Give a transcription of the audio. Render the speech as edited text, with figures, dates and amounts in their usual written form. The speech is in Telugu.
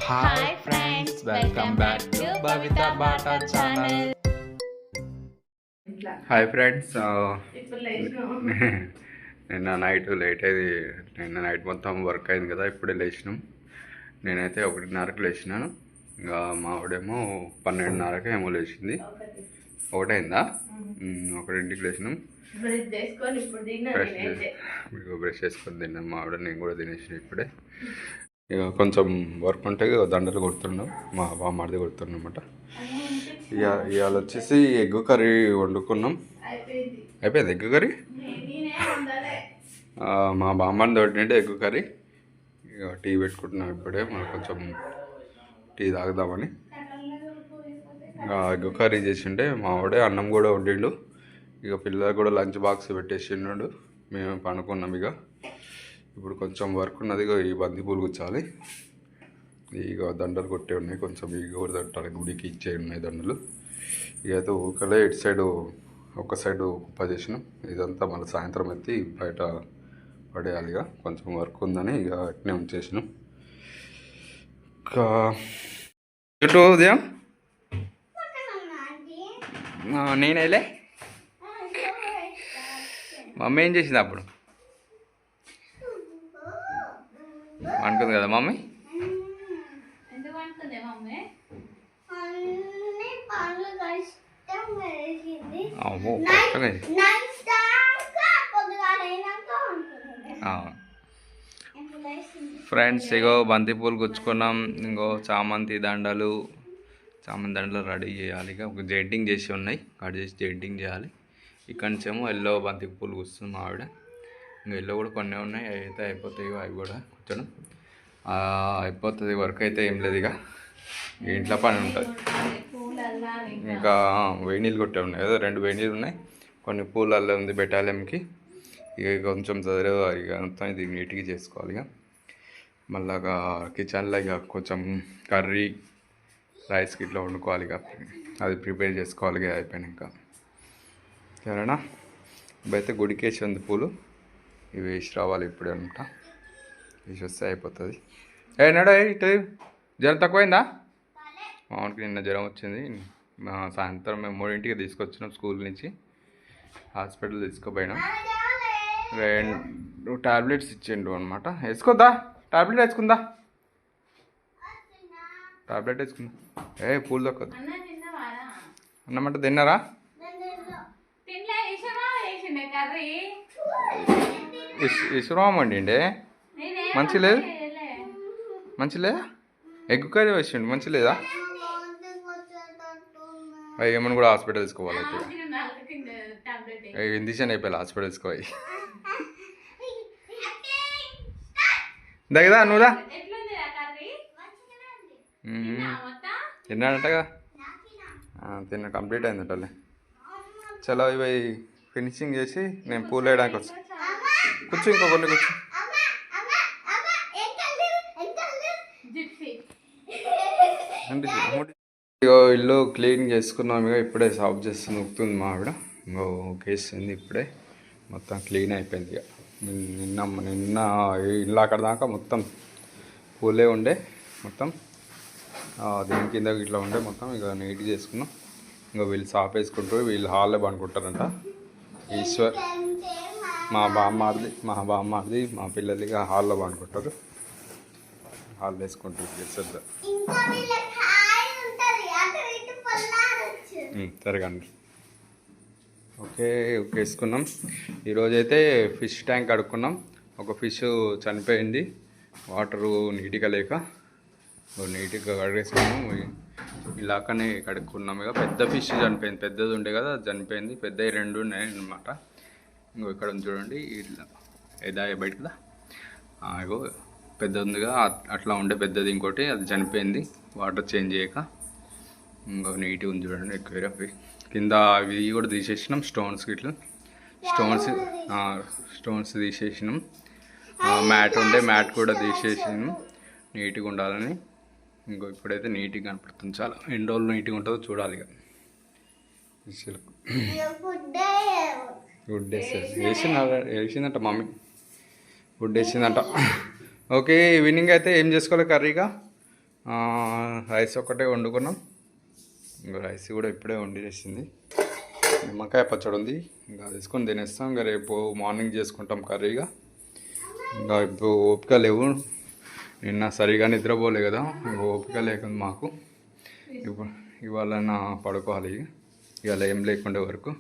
Hi friends, welcome back to భవిత బాటా ఛానల్. హాయ్ ఫ్రెండ్స్, నిన్న నైట్ లేట్ అయింది. నిన్న నైట్ మొత్తం వర్క్ అయింది కదా, ఇప్పుడే లేచినాం. నేనైతే 1:30కి లేచినాను. ఇంకా మావిడేమో 12:30కి ఏమో లేచింది. ఒకటైందా? 1ంటికి లేచినాం. బ్రష్ చేసుకొని తిన్నాం. మావిడ నేను కూడా తినేసిన ఇప్పుడే. ఇక కొంచెం వర్క్ ఉంటే దండలు కొడుతున్నాం. మా బామ్మడిది కొడుతున్నాం అన్నమాట. ఇవాళ వచ్చేసి ఎగ్ కర్రీ వండుకున్నాం. అయిపోయింది ఎగ్ కర్రీ. మా బామ్మని తోటినంటే ఎగ్ కర్రీ. ఇక టీ పెట్టుకుంటున్నాం ఇప్పుడే. మనం కొంచెం టీ తాగుదామని. ఎగ్ కర్రీ చేసిండే మావాడే. అన్నం కూడా వండిండు. ఇక పిల్లలకు కూడా లంచ్ బాక్స్ పెట్టేసిండు. మేము పనుకున్నాం. ఇక ఇప్పుడు కొంచెం వర్క్ ఉన్నది. ఈ బంతి పూలు గుచ్చాలి. ఇక దండలు కొట్టే ఉన్నాయి. కొంచెం ఇక కూడా తట్టాలి. గుడికి ఇచ్చే ఉన్నాయి దండలు. ఇక అయితే ఊకలే ఇటు సైడు ఒక సైడు కుప్ప చేసినాం. ఇదంతా మళ్ళీ సాయంత్రం ఎత్తి బయట పడేయాలి. ఇక కొంచెం వర్క్ ఉందని ఇక అట్నే ఉంచేసినాం. ఇంకా ఇటు ఉదయం నేనేలే మమ్మీ ఏం చేసింది అప్పుడు? అనుకుంది కదా మమ్మీ. ఫ్రెండ్స్, ఇగో బంతిపూలు గుచ్చుకున్నాం. ఇంకో చామంతి దండలు రెడీ చేయాలి. ఇక ఒక జెయింటింగ్ చేసి ఉన్నాయి. కట్ చేసి జెయింటింగ్ చేయాలి. ఇక్కడి నుంచేమో ఎల్లో బంతి పూలు కూర్చుంది మా ఆవిడ. ఇంకా ఎల్లో కూడా కొన్ని ఉన్నాయి. అవి అయితే అయిపోతాయి. అవి కూడా కూర్చోడం అయిపోతుంది. వర్క్ అయితే ఏం లేదు. ఇక ఇంట్లో పని ఉంటుంది. ఇంకా వేడి నీళ్ళు కొట్టే ఉన్నాయి కదా, 2 వేడి నీళ్ళు ఉన్నాయి. కొన్ని పూలు అల్ల ఉంది బెటాలియంకి. ఇక కొంచెం చదివే ఇక అంతా ఇది నీట్గా చేసుకోవాలి. ఇక మళ్ళా కిచెన్లో ఇక కొంచెం కర్రీ రైస్కి ఇట్లా వండుకోవాలి. ఇక అది ప్రిపేర్ చేసుకోవాలి. ఇక అయిపోయినాక సరేనా. ఇప్పుడైతే గుడికి వేసి ఉంది పూలు. ఇవి వేసి రావాలి ఇప్పుడే అనమాట. వేసి వస్తే అయిపోతుంది. నడ ఇటు జ్వరం తక్కువైందా? మామూలుకి నిన్న జ్వరం వచ్చింది. సాయంత్రం మేము 3ంటికి తీసుకొచ్చినాం స్కూల్ నుంచి. హాస్పిటల్ తీసుకుపోయినాం. 2 టాబ్లెట్స్ ఇచ్చిండు అనమాట. వేసుకోద్దా టాబ్లెట్? వేసుకుందా టాబ్లెట్? వేసుకుందా. పూలు తక్కువ అన్నమాట. తిన్నారా? విశ్రామం వండిండే. మంచి లేదు. మంచి లేదా? ఎగ్ కర్రీ వేసిండు. మంచి లేదా? ఏమని కూడా హాస్పిటల్ తీసుకోవాలి. అయితే ఇండిషన్ అయిపోయాలి హాస్పిటల్ తీసుకోవాలి. దగ్గర నువ్వురా తిన్నాడంటగా. తిన్న కంప్లీట్ అయిందటలే. చలో ఇవి ఫినిషింగ్ చేసి నేను పూలు వేయడానికి వస్తాను. కూర్చో, ఇంకో కొన్ని కూర్చో. ఇల్లు క్లీన్ చేసుకున్నాం. ఇక ఇప్పుడే సాఫ్ చేసి నొక్కుతుంది మా ఆవిడ. ఇంకో కేస్తుంది ఇప్పుడే. మొత్తం క్లీన్ అయిపోయింది. ఇక నిన్న ఇల్లు అక్కడ దాకా మొత్తం పూలే ఉండే. మొత్తం దీని కింద ఇట్లా ఉండే. మొత్తం ఇక నీట్గా చేసుకున్నాం. ఇంకా వీళ్ళు సాఫ్ వేసుకుంటారు. వీళ్ళు హాల్లో పండుకుంటారంట. ఈశ్వర్ మా బామ్మది మా పిల్లలు ఇక హాల్లో పండుకుంటారు. హాల్ వేసుకుంటారు. చేస్తారు సరేగండి. ఓకే వేసుకున్నాం. ఈరోజైతే ఫిష్ ట్యాంక్ కడుక్కున్నాం. ఒక ఫిష్ చనిపోయింది వాటరు నీట్గా లేక. నీట్గా కడిగేసుకున్నాం. ఇలాకనే కడుక్కున్నాం. ఇక పెద్ద ఫిష్ చనిపోయింది. పెద్దది ఉండే కదా, చనిపోయింది. పెద్దవి 2 ఉన్నాయి అన్నమాట. ఇంకో ఇక్కడ చూడండి. ఇట్లా ఏదా బయట కదా. ఇగో పెద్దది ఉందిగా, అట్లా ఉండే పెద్దది. ఇంకోటి అది చనిపోయింది వాటర్ చేంజ్ చేయక. ఇంకో నీట్గా ఉంది చూడండి. ఎక్కువ కింద అవి కూడా తీసేసినాం. స్టోన్స్ ఇట్లా స్టోన్స్ తీసేసినాం. మ్యాట్ ఉండే మ్యాట్ కూడా తీసేసినాం నీట్గా ఉండాలని. ఇంకో ఇప్పుడైతే నీట్గా కనపడుతుంది. చాలా ఎన్ని రోజులు నీట్గా ఉంటుందో చూడాలి. ఇక గుడ్ డే సార్ వేసిందంట మమ్మీ. గుడ్ వేసిందంట. ఓకే ఈవినింగ్ అయితే ఏం చేసుకోవాలి కర్రీగా? రైస్ ఒక్కటే వండుకున్నాం. ఇంకా రైస్ కూడా ఇప్పుడే వండేసింది. నిమ్మకాయ పచ్చడి ఉంది, ఇంకా తీసుకొని తినేస్తాం. ఇంకా రేపు మార్నింగ్ చేసుకుంటాం కర్రీగా. ఇంకా ఇప్పుడు ఓపిక లేవు, నిన్న సరిగా నిద్రపోలే కదా, ఇంకా ఓపిక లేకుండా మాకు. ఇప్పుడు ఇవాళ పడుకోవాలి, ఇవాళ ఏం లేకుండే వరకు.